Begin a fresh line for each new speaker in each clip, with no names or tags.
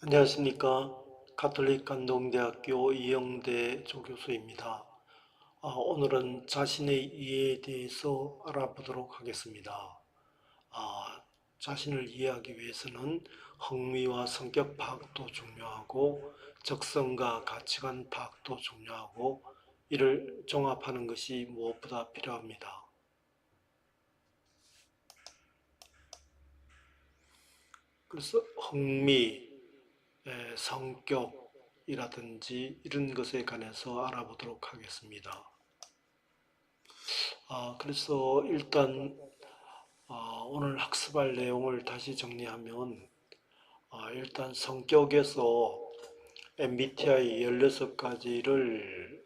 안녕하십니까. 가톨릭 간동대학교 이영대 조교수입니다. 오늘은 자신의 이해에 대해서 알아보도록 하겠습니다. 아, 자신을 이해하기 위해서는 흥미와 성격 파악도 중요하고 적성과 가치관 파악도 중요하고 이를 종합하는 것이 무엇보다 필요합니다. 그래서 흥미, 성격이라든지 이런 것에 관해서 알아보도록 하겠습니다. 그래서 일단 오늘 학습할 내용을 다시 정리하면 일단 성격에서 MBTI 16가지를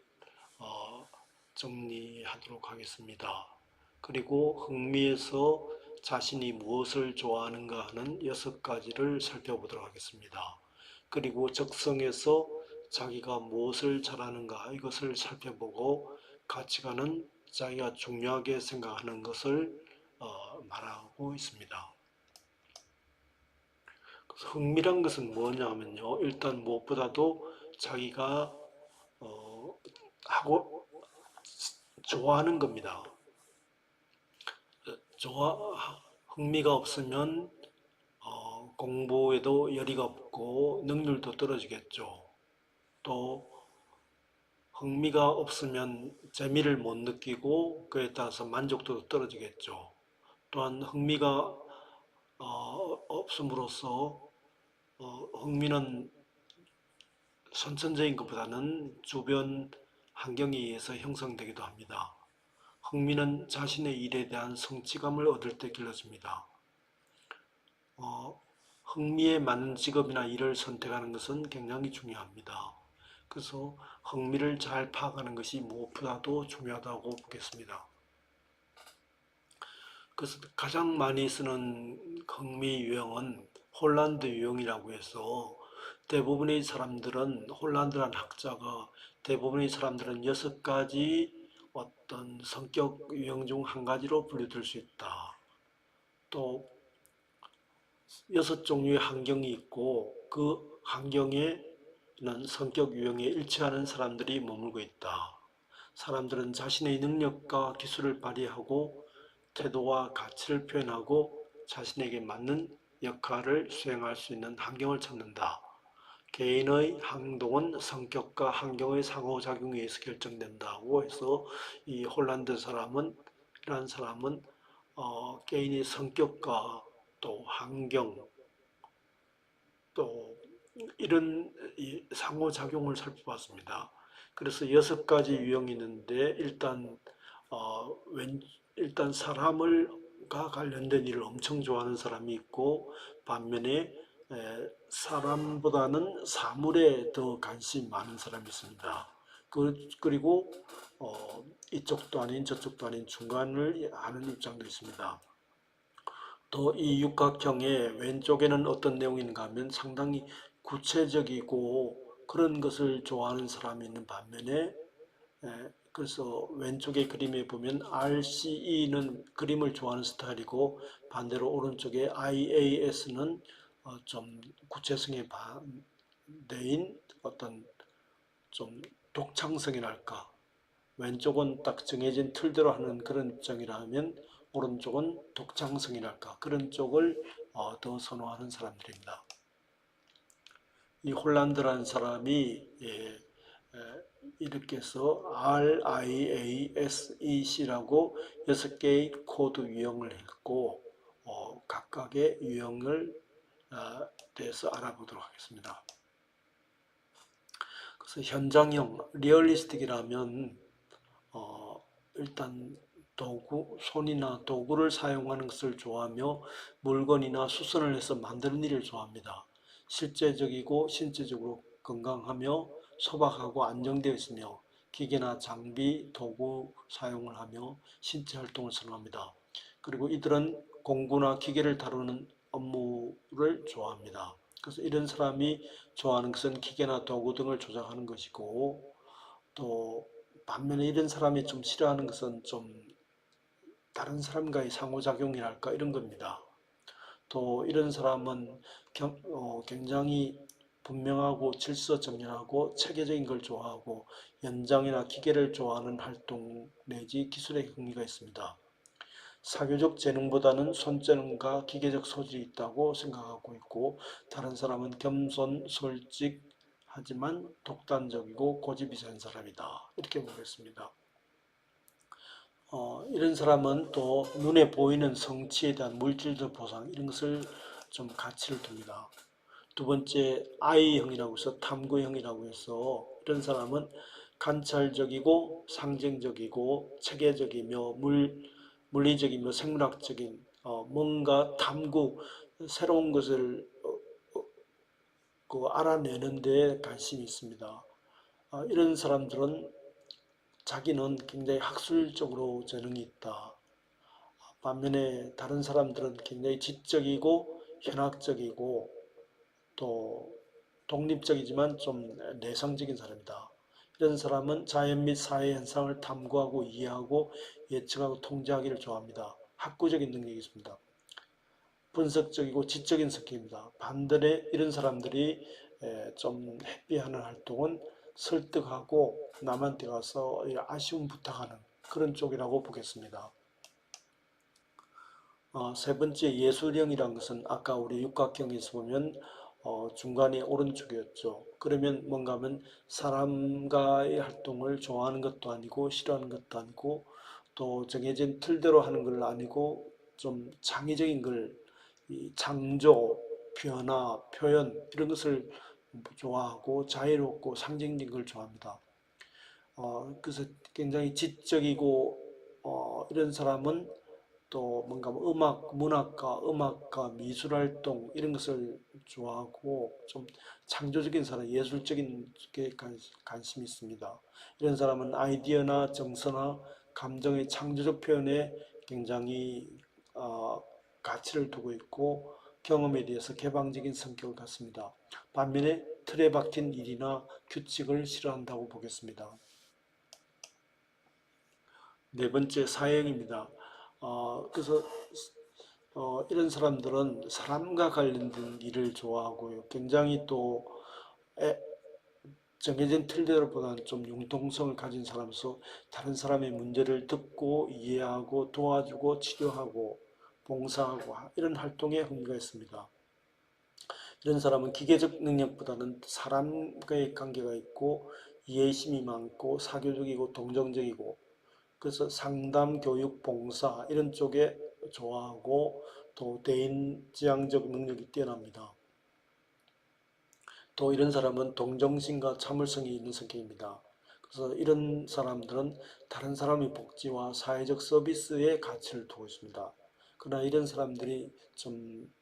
정리하도록 하겠습니다. 그리고 흥미에서 자신이 무엇을 좋아하는가 하는 6가지를 살펴보도록 하겠습니다. 그리고 적성에서 자기가 무엇을 잘하는가 이것을 살펴보고 가치관은 자기가 중요하게 생각하는 것을 말하고 있습니다. 흥미란 것은 뭐냐 하면요. 일단 무엇보다도 자기가 하고 좋아하는 겁니다. 흥미가 없으면 공부에도 열의가 없고 능률도 떨어지겠죠. 또 흥미가 없으면 재미를 못 느끼고 그에 따라서 만족도도 떨어지겠죠. 또한 흥미가 없음으로써 흥미는 선천적인 것보다는 주변 환경에 의해서 형성되기도 합니다. 흥미는 자신의 일에 대한 성취감을 얻을 때 길러집니다. 흥미에 맞는 직업이나 일을 선택하는 것은 굉장히 중요합니다. 그래서 흥미를 잘 파악하는 것이 무엇보다도 중요하다고 보겠습니다. 그래서 가장 많이 쓰는 흥미 유형은 홀란드 유형이라고 해서 대부분의 사람들은 홀란드란 학자가 대부분의 사람들은 6가지 어떤 성격 유형 중 한 가지로 분류될 수 있다. 또 6종류의 환경이 있고 그 환경에는 성격 유형에 일치하는 사람들이 머물고 있다. 사람들은 자신의 능력과 기술을 발휘하고 태도와 가치를 표현하고 자신에게 맞는 역할을 수행할 수 있는 환경을 찾는다. 개인의 행동은 성격과 환경의 상호작용에 의해서 결정된다고 해서 이 홀란드 사람은 이러한 사람은 개인의 성격과 또 환경 또 이런 상호작용을 살펴봤습니다. 그래서 6가지 유형이 있는데 일단 사람을가 관련된 일을 엄청 좋아하는 사람이 있고 반면에 사람보다는 사물에 더 관심이 많은 사람이 있습니다. 그리고 이쪽도 아닌 저쪽도 아닌 중간을 하는 입장도 있습니다. 또 이 육각형의 왼쪽에는 어떤 내용인가 하면 상당히 구체적이고 그런 것을 좋아하는 사람이 있는 반면에 그래서 왼쪽의 그림에 보면 RCE는 그림을 좋아하는 스타일이고 반대로 오른쪽에 IAS는 좀 구체성에 반대인 어떤 좀 독창성이랄까 왼쪽은 딱 정해진 틀대로 하는 그런 입장이라면 오른쪽은 독창성이랄까 그런 쪽을 더 선호하는 사람들입니다. 이 홀란드라는 사람이 이렇게 해서 RIASEC라고 6개의 코드 유형을 했고 각각의 유형을 대해서 알아보도록 하겠습니다. 그래서 현장형, 리얼리스틱이라면 일단 손이나 도구를 사용하는 것을 좋아하며 물건이나 수선을 해서 만드는 일을 좋아합니다. 실제적이고 신체적으로 건강하며 소박하고 안정되어 있으며 기계나 장비, 도구 사용을 하며 신체 활동을 선호합니다. 그리고 이들은 공구나 기계를 다루는 업무를 좋아합니다. 그래서 이런 사람이 좋아하는 것은 기계나 도구 등을 조작하는 것이고 또 반면에 이런 사람이 좀 싫어하는 것은 좀 다른 사람과의 상호작용이랄까 이런 겁니다. 또 이런 사람은 굉장히 분명하고 질서 정연하고 체계적인 걸 좋아하고 연장이나 기계를 좋아하는 활동 내지 기술에 흥미가 있습니다. 사교적 재능보다는 손재능과 기계적 소질이 있다고 생각하고 있고 다른 사람은 겸손, 솔직하지만 독단적이고 고집이 센 사람이다. 이렇게 보겠습니다. 이런 사람은 또 눈에 보이는 성취에 대한 물질적 보상 이런 것을 좀 가치를 둡니다. 두 번째 I형이라고 해서 탐구형이라고 해서 이런 사람은 관찰적이고 상징적이고 체계적이며 물리적이며 생물학적인 뭔가 탐구 새로운 것을 알아내는 데 관심이 있습니다. 이런 사람들은 자기는 굉장히 학술적으로 재능이 있다. 반면에 다른 사람들은 굉장히 지적이고 현학적이고 또 독립적이지만 좀 내성적인 사람이다. 이런 사람은 자연 및 사회 현상을 탐구하고 이해하고 예측하고 통제하기를 좋아합니다. 학구적인 능력이 있습니다. 분석적이고 지적인 성격입니다. 반대로 이런 사람들이 좀 회피하는 활동은 설득하고 남한테 가서 아쉬움 부탁하는 그런 쪽이라고 보겠습니다. 세 번째 예술형이란 것은 아까 우리 육각형에서 보면 중간이 오른쪽이었죠. 그러면 뭔가 하면 사람과의 활동을 좋아하는 것도 아니고 싫어하는 것도 아니고 또 정해진 틀대로 하는 걸 아니고 좀 창의적인 걸 창조, 변화, 표현 이런 것을 좋아하고 자유롭고 상징적인 걸 좋아합니다. 그래서 굉장히 지적이고 이런 사람은 또 뭔가 음악가, 미술활동 이런 것을 좋아하고 좀 창조적인 사람, 예술적인 게 관심이 있습니다. 이런 사람은 아이디어나 정서나 감정의 창조적 표현에 굉장히 가치를 두고 있고 경험에 대해서 개방적인 성격을 갖습니다. 반면에 틀에 박힌 일이나 규칙을 싫어한다고 보겠습니다. 네 번째 사형입니다. 그래서 이런 사람들은 사람과 관련된 일을 좋아하고요. 굉장히 또 정해진 틀대로보다는 좀 융통성을 가진 사람으로서 다른 사람의 문제를 듣고 이해하고 도와주고 치료하고 봉사하고 이런 활동에 흥미가 있습니다. 이런 사람은 기계적 능력보다는 사람과의 관계가 있고 이해심이 많고 사교적이고 동정적이고 그래서 상담, 교육, 봉사 이런 쪽에 좋아하고 또 대인지향적 능력이 뛰어납니다. 또 이런 사람은 동정심과 참을성이 있는 성격입니다. 그래서 이런 사람들은 다른 사람의 복지와 사회적 서비스에 가치를 두고 있습니다. 그러나 이런 사람들이 좀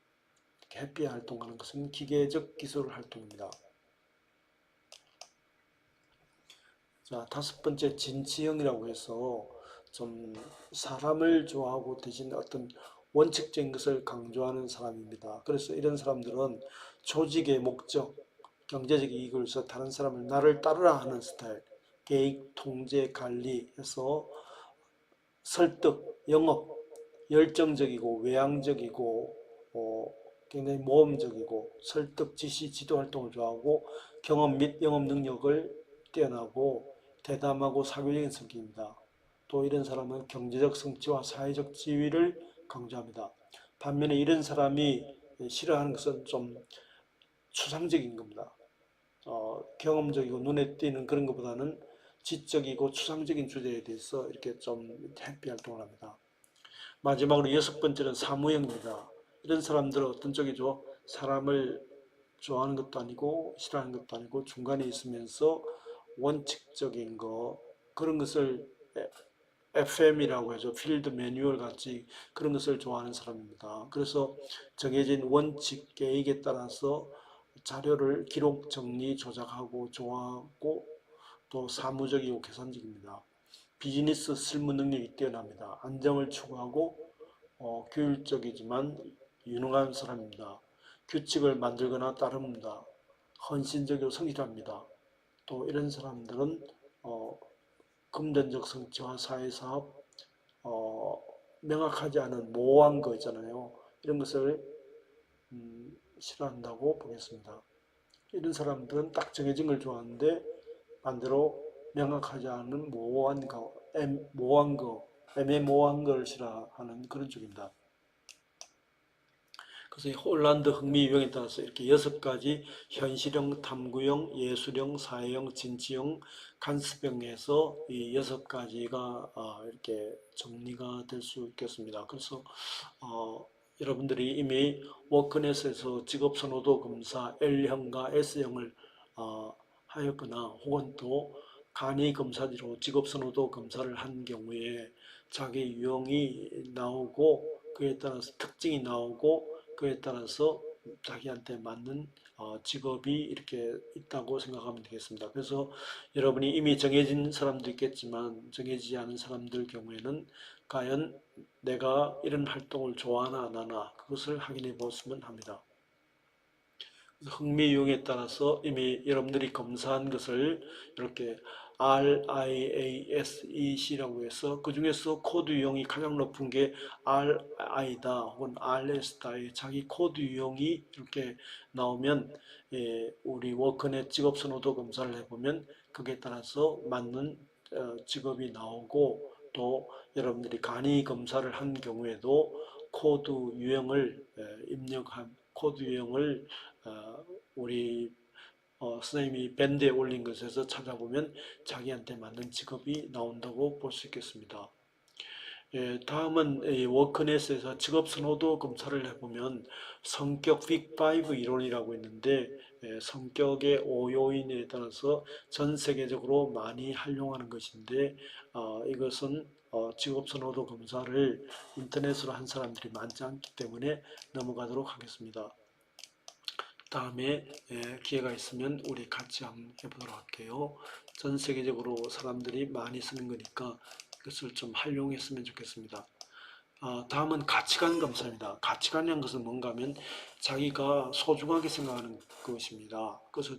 해피 활동하는 것은 기계적 기술 활동입니다. 자, 다섯 번째 진취형이라고 해서 좀 사람을 좋아하고 대신 어떤 원칙적인 것을 강조하는 사람입니다. 그래서 이런 사람들은 조직의 목적, 경제적 이익을 위해서 다른 사람을 나를 따르라 하는 스타일, 계획, 통제, 관리해서 설득, 영업, 열정적이고 외향적이고 굉장히 모험적이고 설득, 지시, 지도 활동을 좋아하고 경험 및 영업 능력을 뛰어나고 대담하고 사교적인 성격입니다. 또 이런 사람은 경제적 성취와 사회적 지위를 강조합니다. 반면에 이런 사람이 싫어하는 것은 좀 추상적인 겁니다. 경험적이고 눈에 띄는 그런 것보다는 지적이고 추상적인 주제에 대해서 이렇게 좀 해피 활동을 합니다. 마지막으로 여섯 번째는 사무형입니다. 이런 사람들은 어떤 쪽이죠? 사람을 좋아하는 것도 아니고 싫어하는 것도 아니고 중간에 있으면서 원칙적인 거 그런 것을 FM이라고 해서 필드 매뉴얼 같이 그런 것을 좋아하는 사람입니다. 그래서 정해진 원칙 계획에 따라서 자료를 기록, 정리, 조작하고 좋아하고 또 사무적이고 계산적입니다. 비즈니스 실무 능력이 뛰어납니다. 안정을 추구하고 규율적이지만 유능한 사람입니다. 규칙을 만들거나 따릅니다. 헌신적이고 성실합니다. 또 이런 사람들은 금전적 성취와 사회사업, 명확하지 않은 모호한 거 있잖아요. 이런 것을 싫어한다고 보겠습니다. 이런 사람들은 딱 정해진 걸 좋아하는데 반대로 명확하지 않은 모호한 거, 애매모호한 걸 싫어하는 그런 쪽입니다. 그래서 이 홀란드 흥미 유형에 따라서 이렇게 6가지 현실형, 탐구형, 예술형, 사회형, 진취형, 간습형에서 이 6가지가 이렇게 정리가 될 수 있겠습니다. 그래서 여러분들이 이미 워크넷에서 직업선호도 검사 L형과 S형을 하였거나 혹은 또 간이 검사지로 직업선호도 검사를 한 경우에 자기 유형이 나오고 그에 따라서 특징이 나오고 그에 따라서 자기한테 맞는 직업이 이렇게 있다고 생각하면 되겠습니다. 그래서 여러분이 이미 정해진 사람도 있겠지만 정해지지 않은 사람들 경우에는 과연 내가 이런 활동을 좋아하나 안 하나 그것을 확인해 보았으면 합니다. 흥미 유형에 따라서 이미 여러분들이 검사한 것을 이렇게 RIASEC라고 해서 그 중에서 코드 유형이 가장 높은 게 RI다 혹은 RS다 자기 코드 유형이 이렇게 나오면 우리 워크넷 직업선호도 검사를 해보면 그에 따라서 맞는 직업이 나오고 또 여러분들이 간이 검사를 한 경우에도 코드 유형을 입력한 코드 유형을 우리 선생님이 밴드에 올린 것에서 찾아보면 자기한테 맞는 직업이 나온다고 볼 수 있겠습니다. 다음은 워크넷에서 직업 선호도 검사를 해보면 성격 빅5 이론이라고 있는데 성격의 5요인에 따라서 전 세계적으로 많이 활용하는 것인데 이것은 직업 선호도 검사를 인터넷으로 한 사람들이 많지 않기 때문에 넘어가도록 하겠습니다. 다음에 기회가 있으면 우리 같이 한번 해보도록 할게요. 전 세계적으로 사람들이 많이 쓰는 거니까 이것을 좀 활용했으면 좋겠습니다. 다음은 가치관 검사입니다. 가치관이라는 것은 뭔가 하면 자기가 소중하게 생각하는 것입니다. 그래서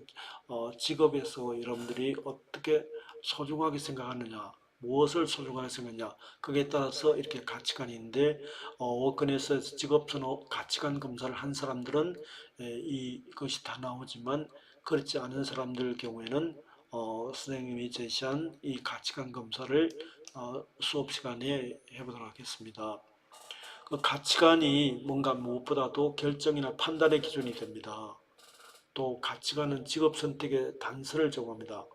직업에서 여러분들이 어떻게 소중하게 생각하느냐, 무엇을 소중하게 생각하냐, 그에 따라서 이렇게 가치관이 있는데 워크넷에서 직업선호 가치관 검사를 한 사람들은 이것이 다 나오지만 그렇지 않은 사람들 경우에는 선생님이 제시한 이 가치관 검사를 수업 시간에 해보도록 하겠습니다. 그 가치관이 뭔가 무엇보다도 결정이나 판단의 기준이 됩니다. 또 가치관은 직업 선택의 단서를 제공합니다.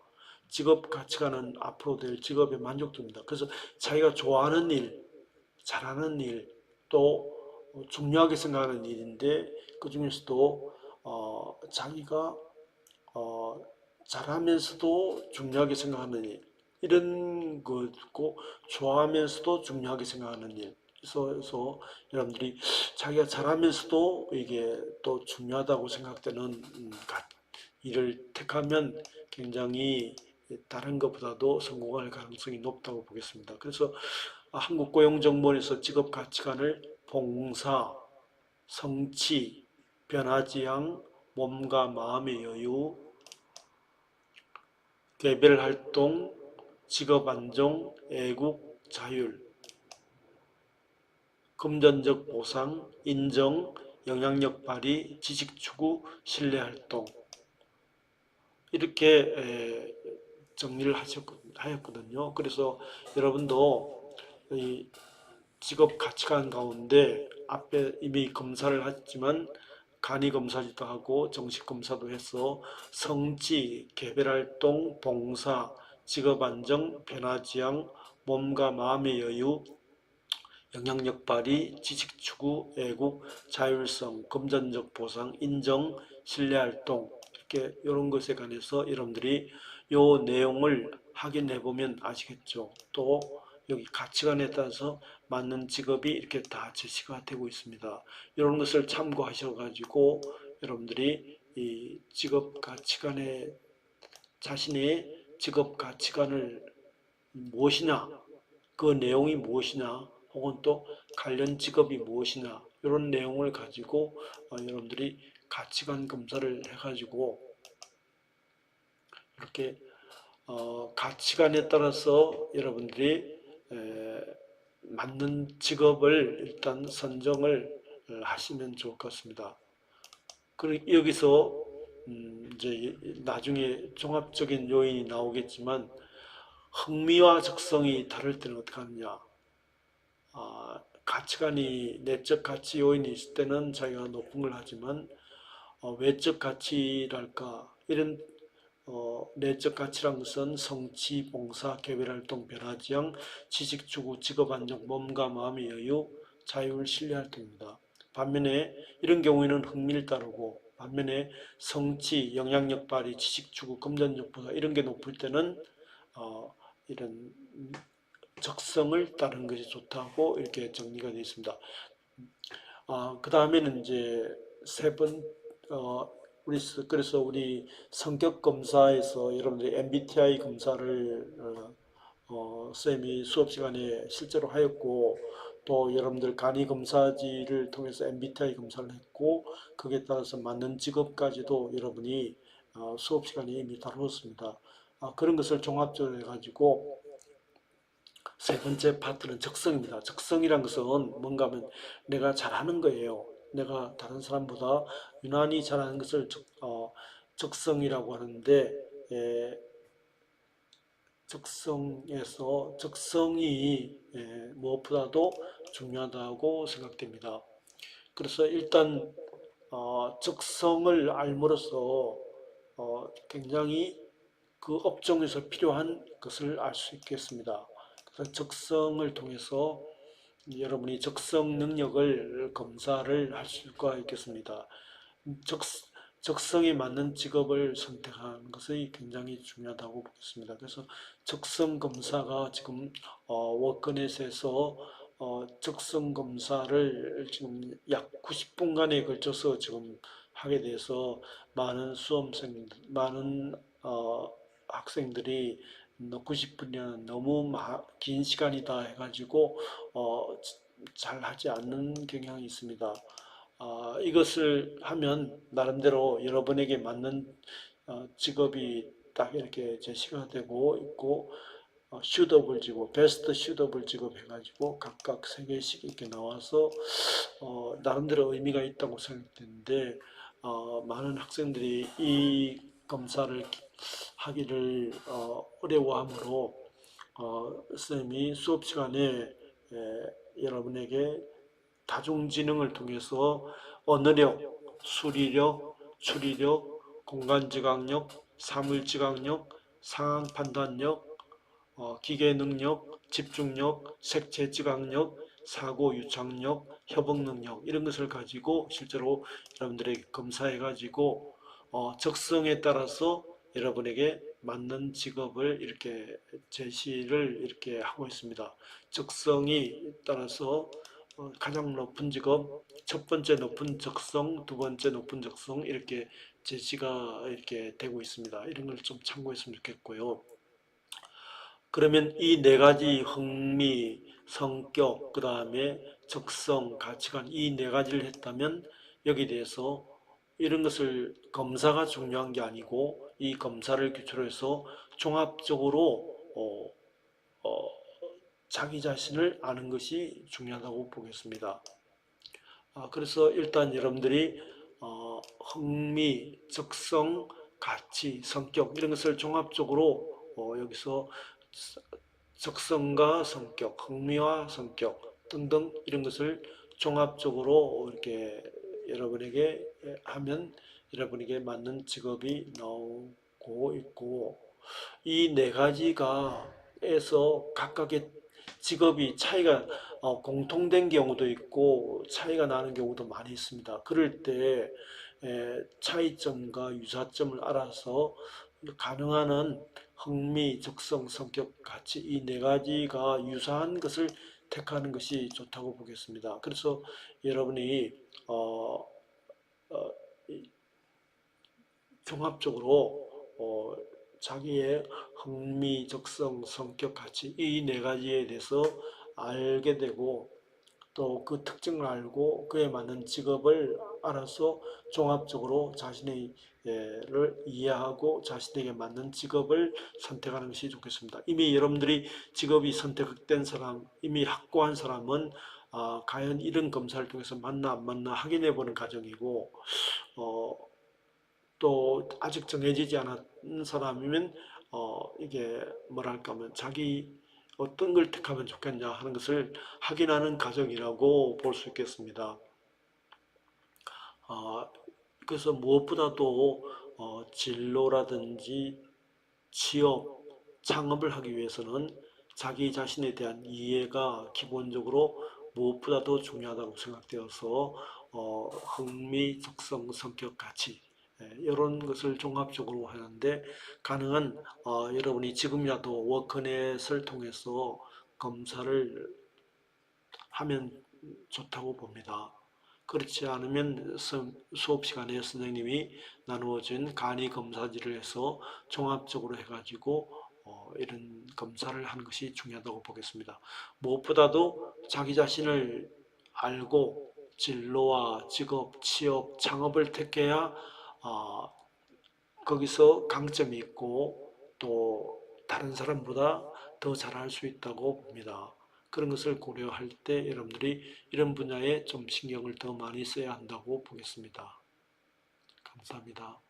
직업 가치관은 앞으로 될 직업의 만족도입니다. 그래서 자기가 좋아하는 일, 잘하는 일, 또 중요하게 생각하는 일인데 그 중에서도 자기가 잘하면서도 중요하게 생각하는 일, 이런 거고 좋아하면서도 중요하게 생각하는 일. 그래서 여러분들이 자기가 잘하면서도 이게 또 중요하다고 생각되는 일을 택하면 굉장히 다른 것보다도 성공할 가능성이 높다고 보겠습니다. 그래서 한국고용정보원에서 직업 가치관을 봉사, 성취, 변화지향, 몸과 마음의 여유, 개별활동, 직업안정, 애국, 자율, 금전적 보상, 인정, 영향력 발휘, 지식추구, 신뢰활동 이렇게 정리를 하였거든요. 그래서 여러분도 이 직업 가치관 가운데 앞에 이미 검사를 했지만 간이 검사지도 하고 정식 검사도 해서 성취, 개별활동, 봉사, 직업안정, 변화지향, 몸과 마음의 여유, 영향력 발휘, 지식추구, 애국, 자율성, 금전적 보상, 인정, 신뢰활동 이렇게 이런 것에 관해서 여러분들이 요 내용을 확인해 보면 아시겠죠. 또 여기 가치관에 따라서 맞는 직업이 이렇게 다 제시가 되고 있습니다. 이런 것을 참고하셔 가지고 여러분들이 이 직업 가치관에 자신의 직업 가치관을 무엇이냐, 그 내용이 무엇이냐, 혹은 또 관련 직업이 무엇이냐 이런 내용을 가지고 여러분들이 가치관 검사를 해가지고 이렇게 가치관에 따라서 여러분들이 맞는 직업을 일단 선정을 하시면 좋을 것 같습니다. 그리고 여기서 이제 나중에 종합적인 요인이 나오겠지만 흥미와 적성이 다를 때는 어떻게 하느냐? 가치관이 내적 가치 요인이 있을 때는 자기가 높은 걸 하지만 외적 가치랄까 이런 내적 가치란 것은 성취, 봉사, 개별활동, 변화지향, 지식추구, 직업안정, 몸과 마음의 여유, 자유를 신뢰활동입니다. 반면에 이런 경우에는 흥미를 따르고 반면에 성취, 영향력 발휘, 지식추구, 금전적 보상 이런 게 높을 때는 이런 적성을 따르는 것이 좋다고 이렇게 정리가 되어 있습니다. 그 다음에는 이제 세 번, 어, 그래서 우리 성격 검사에서 여러분들이 MBTI 검사를 쌤이 수업 시간에 실제로 하였고 또 여러분들 간이 검사지를 통해서 MBTI 검사를 했고 거기에 따라서 맞는 직업까지도 여러분이 수업 시간에 이미 다루었습니다. 그런 것을 종합적으로 해가지고 세 번째 파트는 적성입니다. 적성이란 것은 뭔가 하면 내가 잘하는 거예요. 내가 다른 사람보다 유난히 잘하는 것을 적성이라고 하는데 적성이 무엇보다도 중요하다고 생각됩니다. 그래서 일단 적성을 알므로써 굉장히 그 업종에서 필요한 것을 알 수 있겠습니다. 그래서 적성을 통해서 여러분이 적성 능력을 검사를 할 수가 있겠습니다. 적, 적성에 맞는 직업을 선택하는 것이 굉장히 중요하다고 보겠습니다. 그래서 적성 검사가 지금 워크넷에서 적성 검사를 지금 약 90분간에 걸쳐서 지금 하게 돼서 많은 많은 학생들이 90분이면 너무 긴 시간이다 해가지고 잘 하지 않는 경향이 있습니다. 이것을 하면 나름대로 여러분에게 맞는 직업이 딱 이렇게 제시가 되고 있고 슈더블 직업, 베스트 슈더블 직업 해가지고 각각 3개씩 이렇게 나와서 나름대로 의미가 있다고 생각되는데 많은 학생들이 이 검사를 하기를 어려워하므로 선생님이 수업 시간에 여러분에게 다중지능을 통해서 언어력, 수리력, 추리력, 공간지각력, 사물지각력, 상황판단력, 기계능력, 집중력, 색채지각력, 사고유착력, 협응능력 이런 것을 가지고 실제로 여러분들에게 검사해 가지고 적성에 따라서 여러분에게 맞는 직업을 이렇게 제시를 이렇게 하고 있습니다. 적성이 따라서 가장 높은 직업, 첫 번째 높은 적성, 두 번째 높은 적성 이렇게 제시가 이렇게 되고 있습니다. 이런 걸 좀 참고했으면 좋겠고요. 그러면 이 네 가지 흥미, 성격, 그 다음에 적성, 가치관 이 네 가지를 했다면 여기에 대해서 이런 것을 검사가 중요한 게 아니고 이 검사를 기초로 해서 종합적으로 자기 자신을 아는 것이 중요하다고 보겠습니다. 그래서 일단 여러분들이 흥미, 적성, 가치, 성격 이런 것을 종합적으로 여기서 적성과 성격, 흥미와 성격 등등 이런 것을 종합적으로 이렇게 여러분에게 하면 여러분에게 맞는 직업이 나오고 있고 이 네 가지가 에서 각각의 직업이 차이가 공통된 경우도 있고 차이가 나는 경우도 많이 있습니다. 그럴 때 차이점과 유사점을 알아서 가능한 한 흥미, 적성, 성격, 가치 이 네 가지가 유사한 것을 택하는 것이 좋다고 보겠습니다. 그래서 여러분이 종합적으로 자기의 흥미, 적성, 성격, 가치 이 네 가지에 대해서 알게 되고 또 그 특징을 알고 그에 맞는 직업을 알아서 종합적으로 자신의를 이해하고 자신에게 맞는 직업을 선택하는 것이 좋겠습니다. 이미 여러분들이 직업이 선택된 사람, 이미 확고한 사람은 과연 이런 검사를 통해서 맞나 안 맞나 확인해 보는 과정이고 또 아직 정해지지 않은 사람이면 이게 뭐랄까 하면 자기 어떤 걸 택하면 좋겠냐 하는 것을 확인하는 과정이라고 볼 수 있겠습니다. 어, 그래서 무엇보다도 진로라든지 취업, 창업을 하기 위해서는 자기 자신에 대한 이해가 기본적으로 무엇보다도 중요하다고 생각되어서 흥미, 적성, 성격, 가치 이런 것을 종합적으로 하는데 가능한 여러분이 지금이라도 워크넷을 통해서 검사를 하면 좋다고 봅니다. 그렇지 않으면 수업 시간에 선생님이 나누어진 간이 검사지를 해서 종합적으로 해가지고 이런 검사를 하는 것이 중요하다고 보겠습니다. 무엇보다도 자기 자신을 알고 진로와 직업, 취업, 창업을 택해야 어, 거기서 강점이 있고 또 다른 사람보다 더 잘할 수 있다고 봅니다. 그런 것을 고려할 때 여러분들이 이런 분야에 좀 신경을 더 많이 써야 한다고 보겠습니다. 감사합니다.